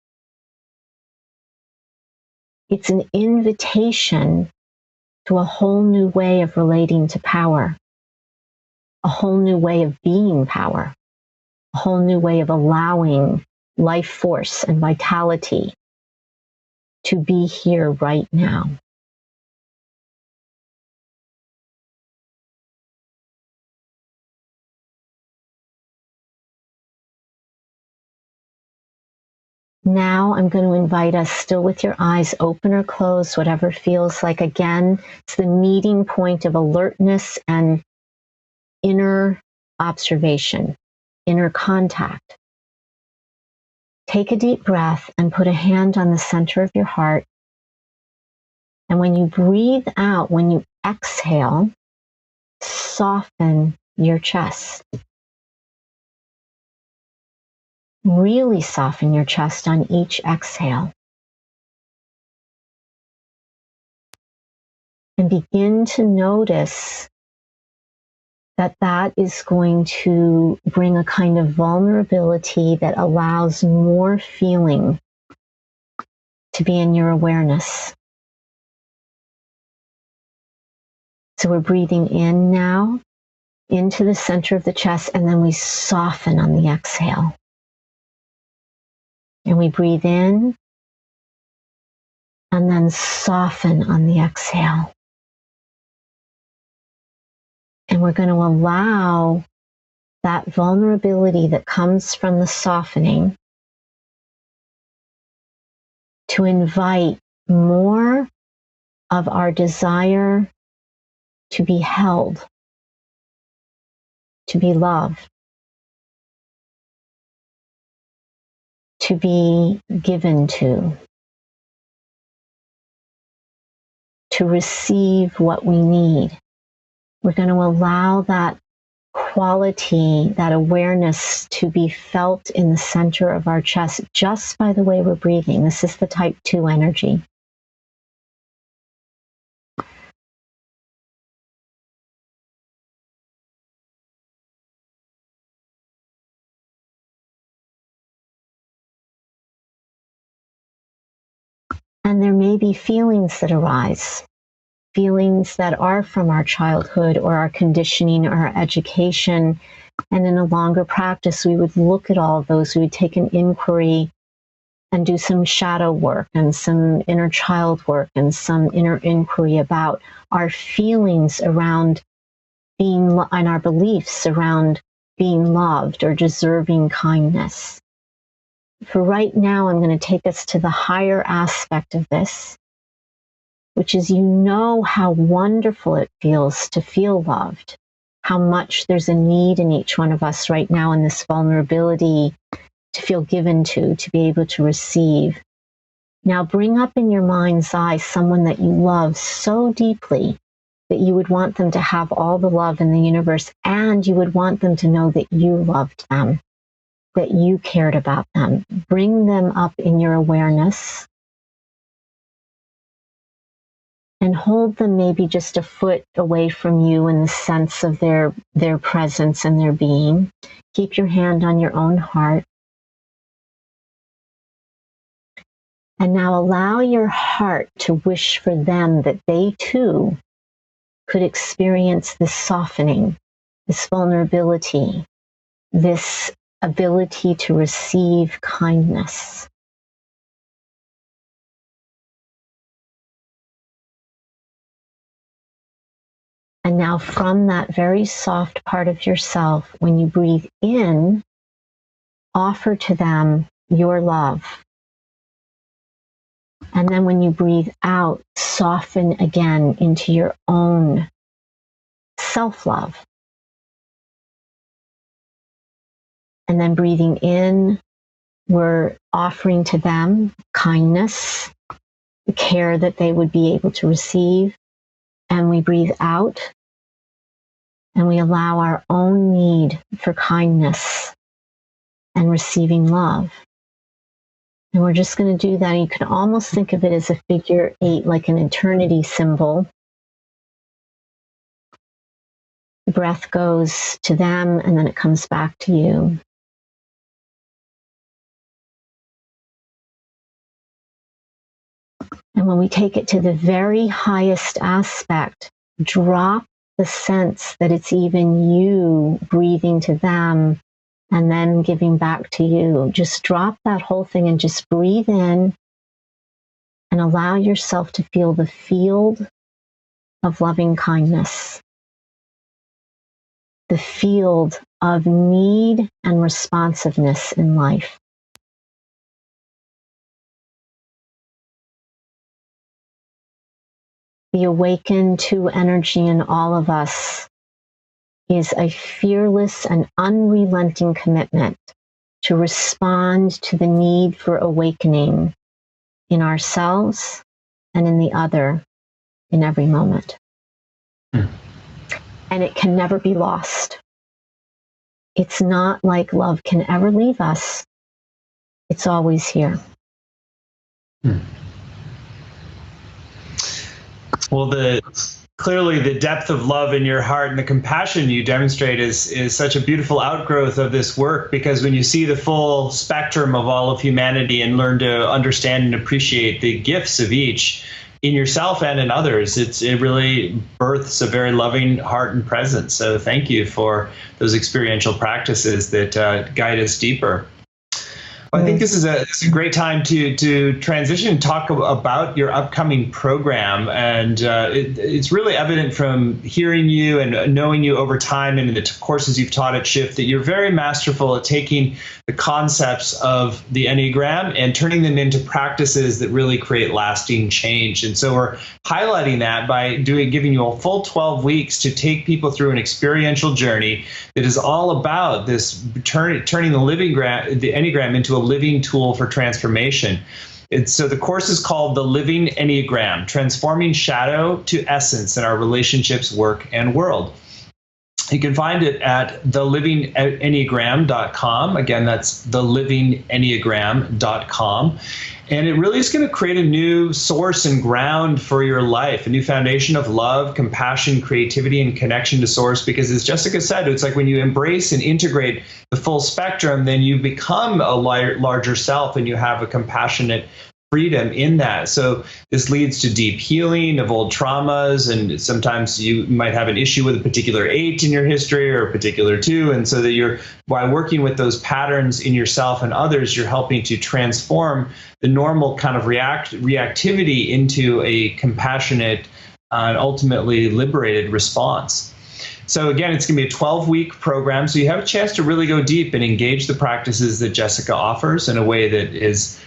It's an invitation to a whole new way of relating to power, a whole new way of being power, a whole new way of allowing life force and vitality to be here right now. Now I'm going to invite us, still with your eyes open or closed, whatever feels like. Again, it's the meeting point of alertness and inner observation, inner contact. Take a deep breath and put a hand on the center of your heart. And when you breathe out, when you exhale, soften your chest. Really soften your chest on each exhale. And begin to notice that is going to bring a kind of vulnerability that allows more feeling to be in your awareness. So we're breathing in now, into the center of the chest, and then we soften on the exhale. And we breathe in, and then soften on the exhale. And we're going to allow that vulnerability that comes from the softening to invite more of our desire to be held, to be loved, to be given to receive what we need. We're going to allow that quality, that awareness to be felt in the center of our chest just by the way we're breathing. This is the type 2 energy. And there may be feelings that arise, feelings that are from our childhood or our conditioning or our education. And in a longer practice, we would look at all of those. We would take an inquiry and do some shadow work and some inner child work and some inner inquiry about our feelings around being and our beliefs around being loved or deserving kindness. For right now, I'm going to take us to the higher aspect of this, which is, you know how wonderful it feels to feel loved, how much there's a need in each one of us right now in this vulnerability to feel given to be able to receive. Now bring up in your mind's eye someone that you love so deeply that you would want them to have all the love in the universe, and you would want them to know that you loved them, that you cared about them. Bring them up in your awareness and hold them maybe just a foot away from you in the sense of their presence and their being. Keep your hand on your own heart. And now allow your heart to wish for them that they too could experience this softening, this vulnerability, this ability to receive kindness. And now from that very soft part of yourself, when you breathe in, offer to them your love. And then when you breathe out, soften again into your own self-love. And then breathing in, we're offering to them kindness, the care that they would be able to receive. And we breathe out, and we allow our own need for kindness and receiving love. And we're just going to do that. You can almost think of it as a figure 8, like an eternity symbol. The breath goes to them, and then it comes back to you. And when we take it to the very highest aspect, drop the sense that it's even you breathing to them and then giving back to you. Just drop that whole thing and just breathe in and allow yourself to feel the field of loving kindness, the field of need and responsiveness in life. The awakened to energy in all of us is a fearless and unrelenting commitment to respond to the need for awakening in ourselves and in the other in every moment. And it can never be lost. It's not like love can ever leave us. It's always here. Well, clearly the depth of love in your heart and the compassion you demonstrate is such a beautiful outgrowth of this work, because when you see the full spectrum of all of humanity and learn to understand and appreciate the gifts of each, in yourself and in others. It really births a very loving heart and presence. So thank you for those experiential practices that guide us deeper. Well, I think this is a great time to transition and talk about your upcoming program. And it's really evident from hearing you and knowing you over time and in the courses you've taught at Shift that you're very masterful at taking the concepts of the Enneagram and turning them into practices that really create lasting change. And so we're highlighting that by giving you a full 12 weeks to take people through an experiential journey that is all about this turning the Enneagram into a living tool for transformation. So the course is called The Living Enneagram, Transforming Shadow to Essence in Our Relationships, Work, and World. You can find it at thelivingenneagram.com. Again, that's thelivingenneagram.com. And it really is going to create a new source and ground for your life, a new foundation of love, compassion, creativity, and connection to source. Because as Jessica said, it's like when you embrace and integrate the full spectrum, then you become a larger self and you have a compassionate freedom in that. So this leads to deep healing of old traumas, and sometimes you might have an issue with a particular 8 in your history or a particular 2, and so that by working with those patterns in yourself and others, you're helping to transform the normal kind of reactivity into a compassionate and ultimately liberated response. So again, it's going to be a 12-week program, so you have a chance to really go deep and engage the practices that Jessica offers in a way that is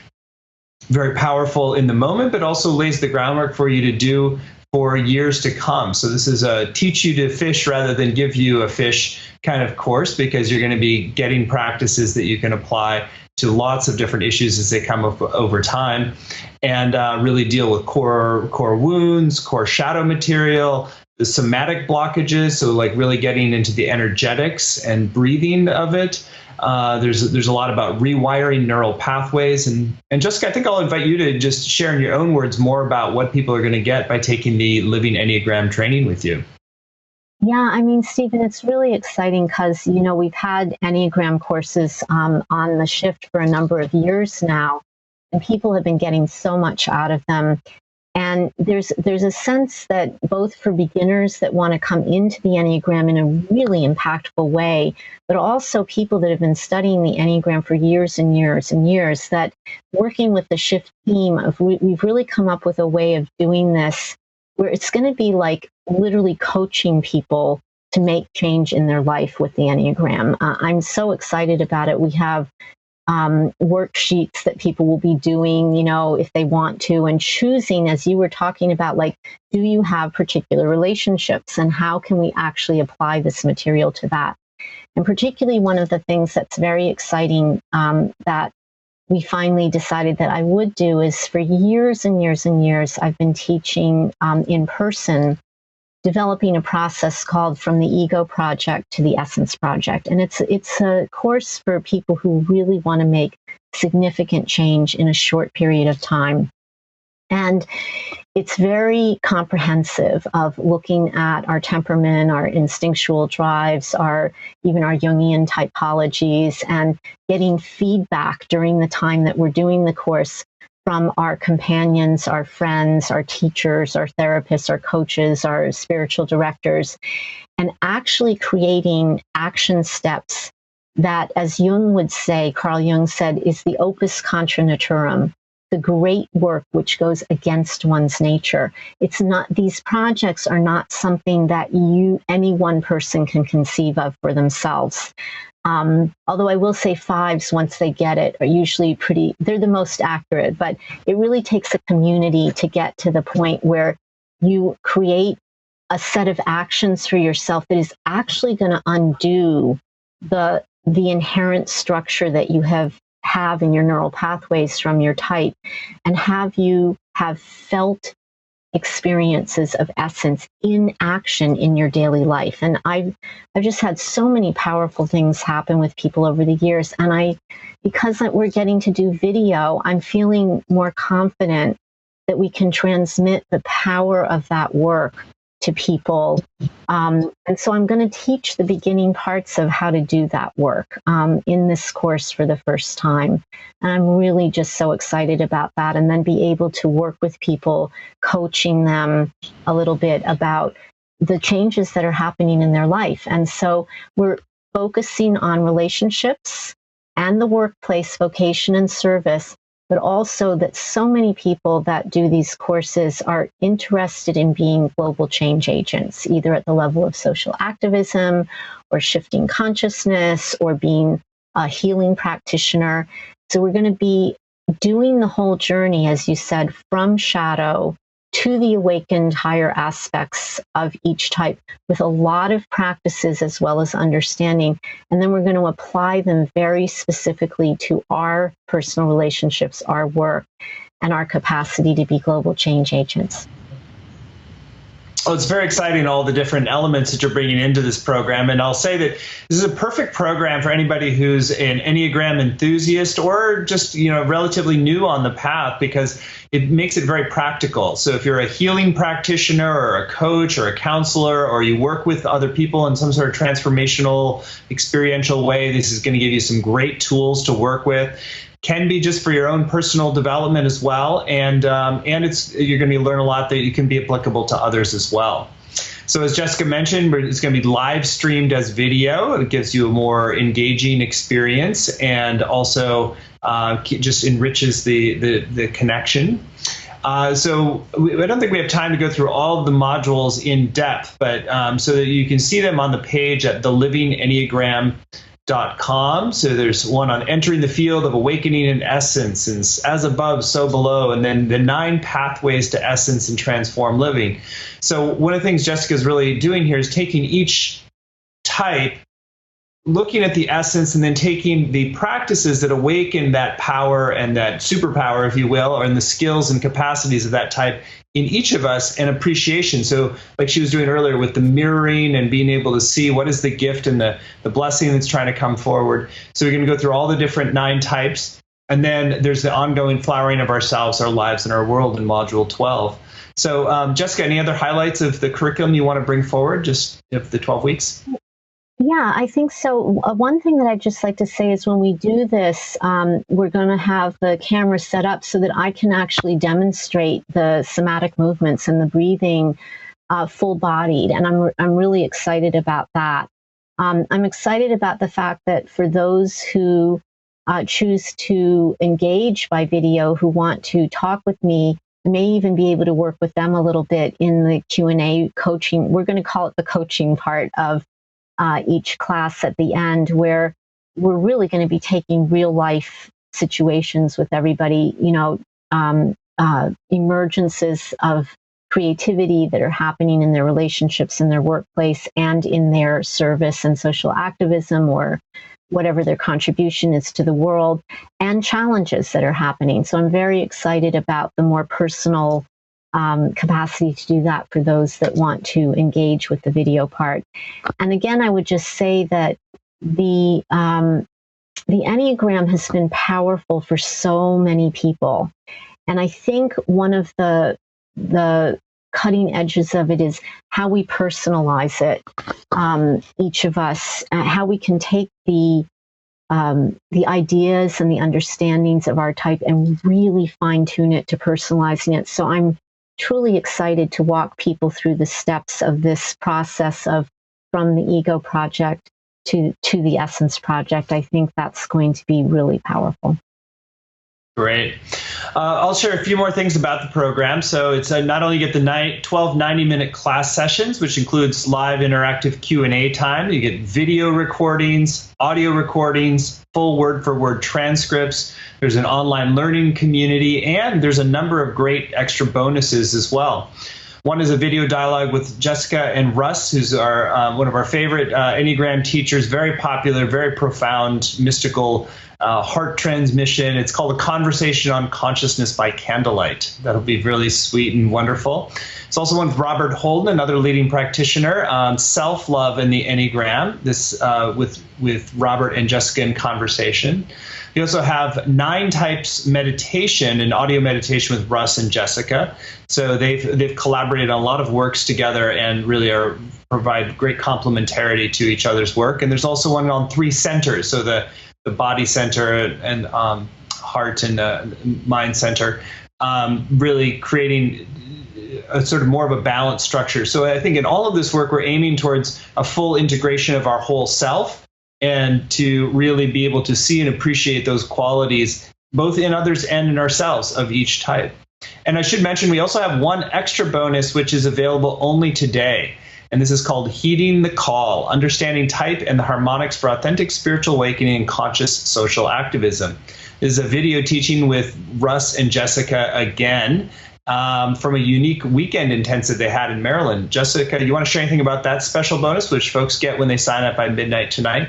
very powerful in the moment, but also lays the groundwork for you to do for years to come. So this is a teach you to fish rather than give you a fish kind of course, because you're going to be getting practices that you can apply to lots of different issues as they come up over time, and really deal with core wounds, core shadow material, the somatic blockages. So like really getting into the energetics and breathing of it. There's a lot about rewiring neural pathways. And Jessica, I think I'll invite you to just share in your own words more about what people are going to get by taking the Living Enneagram training with you. Yeah, I mean, Stephen, it's really exciting because, we've had Enneagram courses on the Shift for a number of years now, and people have been getting so much out of them. And there's a sense that both for beginners that want to come into the Enneagram in a really impactful way, but also people that have been studying the Enneagram for years and years and years, that working with the Shift team, we've really come up with a way of doing this where it's going to be like literally coaching people to make change in their life with the Enneagram. I'm so excited about it. We have worksheets that people will be doing, if they want to, and choosing, as you were talking about, like, do you have particular relationships and how can we actually apply this material to that? And particularly one of the things that's very exciting that we finally decided that I would do is, for years and years and years, I've been teaching in person, developing a process called From the Ego Project to the Essence Project. And it's a course for people who really want to make significant change in a short period of time. And it's very comprehensive of looking at our temperament, our instinctual drives, even our Jungian typologies, and getting feedback during the time that we're doing the course from our companions, our friends, our teachers, our therapists, our coaches, our spiritual directors, and actually creating action steps that, as Jung would say, Carl Jung said, is the opus contra naturam, the great work which goes against one's nature. It's not, these projects are not something that any one person can conceive of for themselves. Although I will say 5s, once they get it, are usually they're the most accurate, but it really takes a community to get to the point where you create a set of actions for yourself that is actually going to undo the inherent structure that you have in your neural pathways from your type, and have you have felt experiences of essence in action in your daily life. And I've just had so many powerful things happen with people over the years. And because we're getting to do video, I'm feeling more confident that we can transmit the power of that work to people. And so I'm going to teach the beginning parts of how to do that work in this course for the first time. And I'm really just so excited about that. And then be able to work with people, coaching them a little bit about the changes that are happening in their life. And so we're focusing on relationships and the workplace, vocation and service, but also that so many people that do these courses are interested in being global change agents, either at the level of social activism or shifting consciousness or being a healing practitioner. So we're going to be doing the whole journey, as you said, from shadow to the awakened higher aspects of each type, with a lot of practices as well as understanding. And then we're going to apply them very specifically to our personal relationships, our work, and our capacity to be global change agents. Well, it's very exciting, all the different elements that you're bringing into this program. And I'll say that this is a perfect program for anybody who's an Enneagram enthusiast or just, relatively new on the path, because it makes it very practical. So if you're a healing practitioner or a coach or a counselor, or you work with other people in some sort of transformational, experiential way, this is going to give you some great tools to work with. Can be just for your own personal development as well, and you're going to learn a lot that you can be applicable to others as well. So as Jessica mentioned, it's going to be live streamed as video. It gives you a more engaging experience, and also just enriches the connection. So I don't think we have time to go through all of the modules in depth, but so that you can see them on the page at thelivingenneagram.com. So there's one on entering the field of awakening in essence, and as above, so below, and then the 9 pathways to essence and transform living. So one of the things Jessica's really doing here is taking each type, looking at the essence, and then taking the practices that awaken that power and that superpower, if you will, or in the skills and capacities of that type in each of us, and appreciation. So like she was doing earlier with the mirroring and being able to see what is the gift and the blessing that's trying to come forward. So we're going to go through all the different 9 types. And then there's the ongoing flowering of ourselves, our lives, and our world in Module 12. So Jessica, any other highlights of the curriculum you want to bring forward, just of the 12 weeks? Yeah, I think so. One thing that I'd just like to say is when we do this, we're going to have the camera set up so that I can actually demonstrate the somatic movements and the breathing full-bodied. And I'm really excited about that. I'm excited about the fact that for those who choose to engage by video, who want to talk with me, I may even be able to work with them a little bit in the Q&A coaching. We're going to call it the coaching part of each class at the end, where we're really going to be taking real life situations with everybody, emergences of creativity that are happening in their relationships, in their workplace, and in their service and social activism, or whatever their contribution is to the world, and challenges that are happening. So I'm very excited about the more personal capacity to do that for those that want to engage with the video part. And again, I would just say that the Enneagram has been powerful for so many people. And I think one of the cutting edges of it is how we personalize it, each of us, how we can take the ideas and the understandings of our type and really fine tune it to personalizing it. So I'm truly excited to walk people through the steps of this process of from the ego project to the essence project. I think that's going to be really powerful. Great. I'll share a few more things about the program. So it's not only get the 12 90-minute class sessions, which includes live interactive Q&A time. You get video recordings, audio recordings, full word-for-word transcripts. There's an online learning community, and there's a number of great extra bonuses as well. One is a video dialogue with Jessica and Russ, who's one of our favorite Enneagram teachers, very popular, very profound, mystical heart transmission. It's called A Conversation on Consciousness by Candlelight. That'll be really sweet and wonderful. It's also one with Robert Holden, another leading practitioner, Self-Love and the Enneagram, this with Robert and Jessica in conversation. We also have 9 Types meditation, an audio meditation with Russ and Jessica. So they've collaborated on a lot of works together and really provide great complementarity to each other's work. And there's also one on 3 centers, so the body center and heart and mind center, really creating a sort of more of a balanced structure. So I think in all of this work, we're aiming towards a full integration of our whole self, and to really be able to see and appreciate those qualities, both in others and in ourselves, of each type. And I should mention, we also have one extra bonus, which is available only today. And this is called Heeding the Call, Understanding Type and the Harmonics for Authentic Spiritual Awakening and Conscious Social Activism. This is a video teaching with Russ and Jessica again, from a unique weekend intensive they had in Maryland. Jessica, do you want to share anything about that special bonus, which folks get when they sign up by midnight tonight?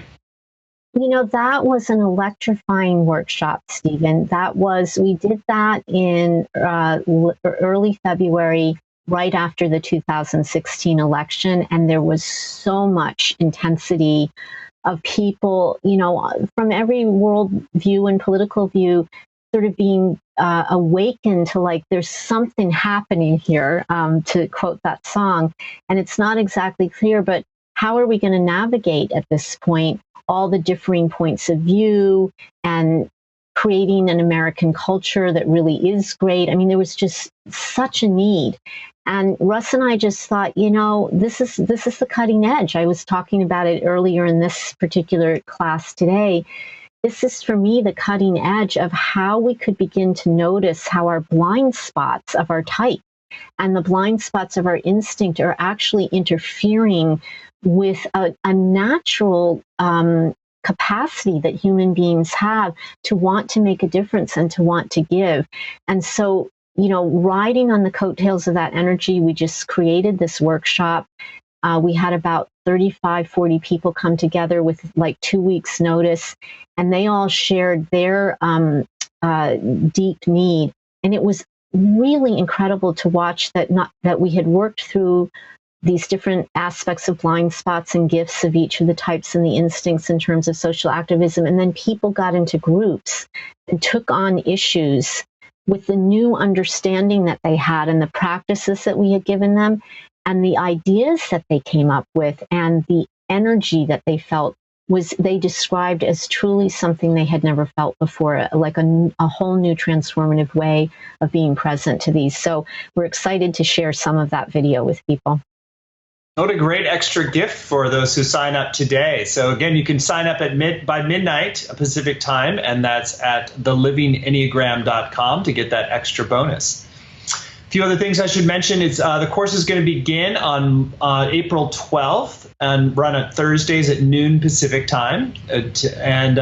You know, that was an electrifying workshop, Stephen. We did that in early February, right after the 2016 election, and there was so much intensity of people, from every world view and political view, sort of being awakened to, like, there's something happening here, to quote that song. And it's not exactly clear, but how are we going to navigate at this point all the differing points of view and creating an American culture that really is great? I mean, there was just such a need. And Russ and I just thought, this is the cutting edge. I was talking about it earlier in this particular class today. This is, for me, the cutting edge of how we could begin to notice how our blind spots of our type and the blind spots of our instinct are actually interfering with a natural capacity that human beings have to want to make a difference and to want to give. And so, riding on the coattails of that energy, we just created this workshop. We had about 35, 40 people come together with like 2 weeks notice, and they all shared their deep need. And it was really incredible to watch that we had worked through these different aspects of blind spots and gifts of each of the types and the instincts in terms of social activism. And then people got into groups and took on issues with the new understanding that they had and the practices that we had given them and the ideas that they came up with and the energy that they felt they described as truly something they had never felt before, like a whole new transformative way of being present to these. So we're excited to share some of that video with people. What a great extra gift for those who sign up today. So again, you can sign up by midnight Pacific time, and that's at thelivingenneagram.com to get that extra bonus. A few other things I should mention. It's the course is going to begin on April 12th and run at Thursdays at noon Pacific time. And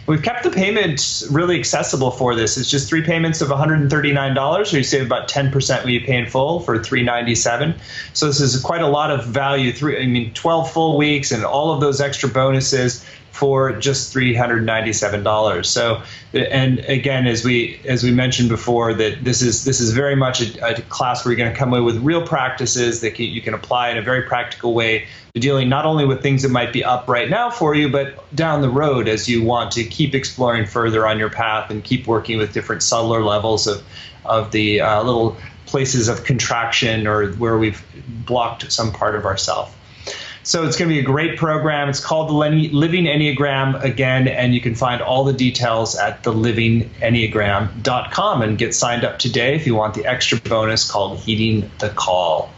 we've kept the payments really accessible for this. It's just 3 payments of $139, so you save about 10% when you pay in full for $397. So this is quite a lot of value. 12 full weeks and all of those extra bonuses for just $397. So, and again, as we mentioned before, that this is very much a class where you're going to come away with real practices that you can apply in a very practical way to dealing not only with things that might be up right now for you, but down the road as you want to keep exploring further on your path and keep working with different subtler levels of the little places of contraction or where we've blocked some part of ourself. So it's going to be a great program. It's called the Living Enneagram again, and you can find all the details at thelivingenneagram.com and get signed up today if you want the extra bonus called Heeding the Call.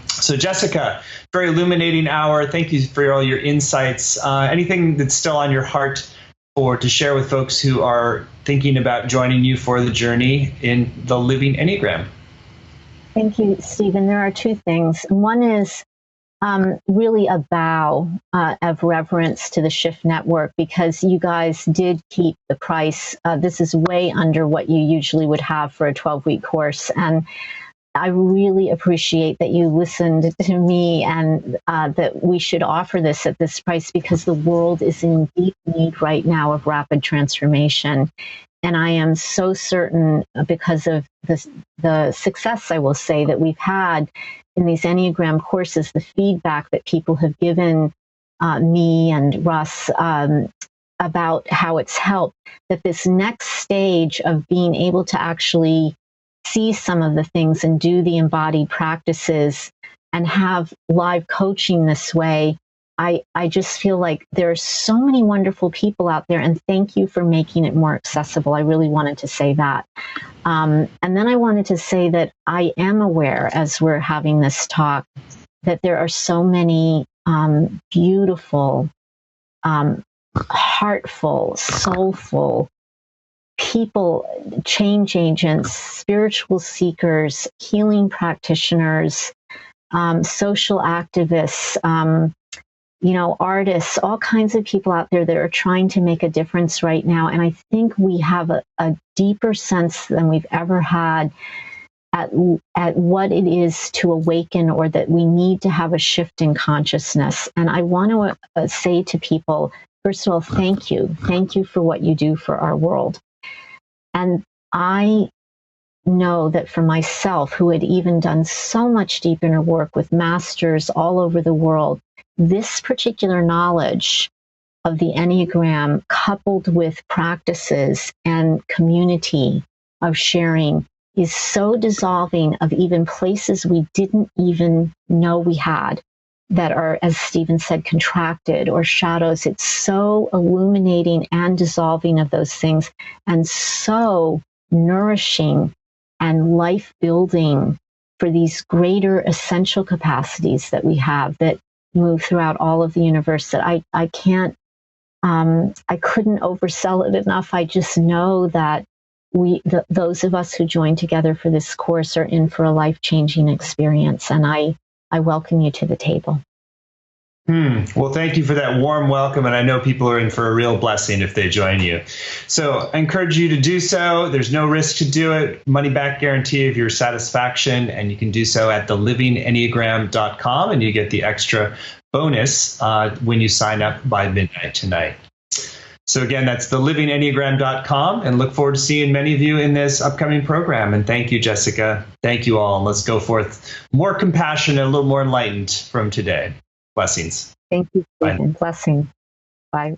So Jessica, very illuminating hour. Thank you for all your insights. Anything that's still on your heart to share with folks who are thinking about joining you for the journey in the Living Enneagram? Thank you, Stephen. There are 2 things. One is really a bow of reverence to the Shift Network, because you guys did keep the price. This is way under what you usually would have for a 12-week course. And I really appreciate that you listened to me, and that we should offer this at this price, because the world is in deep need right now of rapid transformation. And I am so certain, because of the success, I will say, that we've had in these Enneagram courses, the feedback that people have given me and Russ about how it's helped, that this next stage of being able to actually see some of the things and do the embodied practices and have live coaching this way, I just feel like there are so many wonderful people out there, and thank you for making it more accessible. I really wanted to say that. And then I wanted to say that I am aware, as we're having this talk, that there are so many beautiful, heartful, soulful people, change agents, spiritual seekers, healing practitioners, social activists, artists, all kinds of people out there that are trying to make a difference right now. And I think we have a deeper sense than we've ever had at what it is to awaken, or that we need to have a shift in consciousness. And I want to say to people, first of all, thank you. Thank you for what you do for our world. And I know that for myself, who had even done so much deep inner work with masters all over the world, this particular knowledge of the Enneagram, coupled with practices and community of sharing, is so dissolving of even places we didn't even know we had, that are, as Stephen said, contracted, or shadows. It's so illuminating and dissolving of those things, and so nourishing and life building for these greater essential capacities that we have, that move throughout all of the universe, that I can't, I couldn't oversell it enough. I just know that those of us who join together for this course are in for a life-changing experience. And I welcome you to the table. Well, thank you for that warm welcome. And I know people are in for a real blessing if they join you. So I encourage you to do so. There's no risk to do it. Money back guarantee of your satisfaction. And you can do so at thelivingenneagram.com. And you get the extra bonus when you sign up by midnight tonight. So again, that's thelivingenneagram.com, and look forward to seeing many of you in this upcoming program. And thank you, Jessica. Thank you all. And let's go forth more compassionate, a little more enlightened from today. Blessings. Thank you, Stephen. Blessing. Bye.